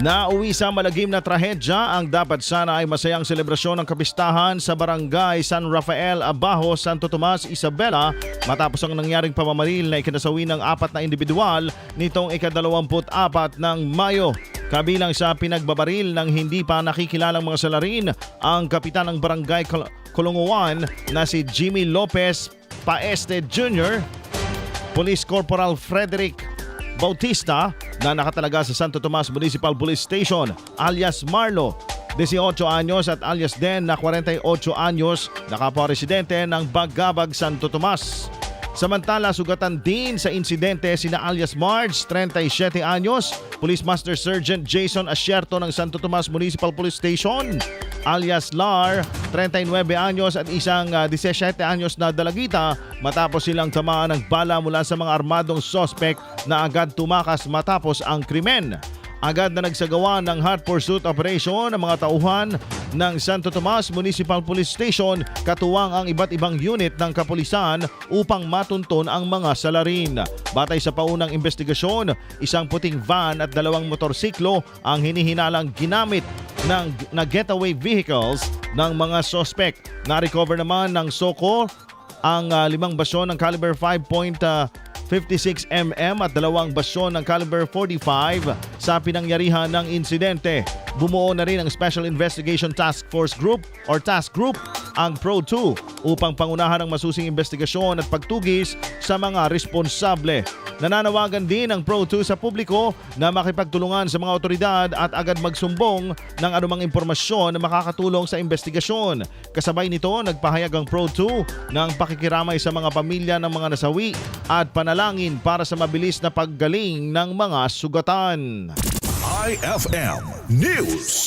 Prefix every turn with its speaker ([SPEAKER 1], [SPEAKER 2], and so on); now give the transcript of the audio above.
[SPEAKER 1] Nauwi sa malagim na trahedya, ang dapat sana ay masayang selebrasyon ng kapistahan sa barangay San Rafael, Abajo, Santo Tomas, Isabela matapos ang nangyaring pamamaril na ikinasawi ng 4 na individual nitong ika-24 ng Mayo. Kabilang sa pinagbabaril ng hindi pa nakikilalang mga salarin ang kapitan ng barangay Colonguan na si Jimmy Lopez Paeste Jr., Police Corporal Frederick Bautista na nakatalaga sa Santo Tomas Municipal Police Station alias Marlo, 18 anyos at alias Den na 48 anyos na kapwa residente ng Bagabag, Santo Tomas. Samantala, sugatan din sa insidente sina alias Marge, 37 anyos, Police Master Sergeant Jason Asierto ng Santo Tomas Municipal Police Station, alias Lar, 39 anyos at isang 17 anyos na dalagita matapos silang tamaan ng bala mula sa mga armadong suspect na agad tumakas matapos ang krimen. Agad na nagsagawa ng hot pursuit operation ang mga tauhan ng Santo Tomas Municipal Police Station katuwang ang iba't ibang unit ng kapulisan upang matunton ang mga salarin. Batay sa paunang investigasyon, isang puting van at 2 motorsiklo ang hinihinalang ginamit na getaway vehicles ng mga suspect. Na-recover naman ng SOCO ang 5 basyon ng caliber 5.56mm at 2 basyon ng caliber 45 sa pinangyarihan ng insidente. Bumuo na rin ang Special Investigation Task Force Group or Task Group, ang PRO2, upang pangunahan ang masusing investigasyon at pagtugis sa mga responsable. Nananawagan din ang PRO2 sa publiko na makipagtulungan sa mga otoridad at agad magsumbong ng anumang impormasyon na makakatulong sa investigasyon. Kasabay nito, nagpahayag ang PRO2 ng pakikiramay sa mga pamilya ng mga nasawi at panalangin para sa mabilis na paggaling ng mga sugatan.
[SPEAKER 2] IFM News.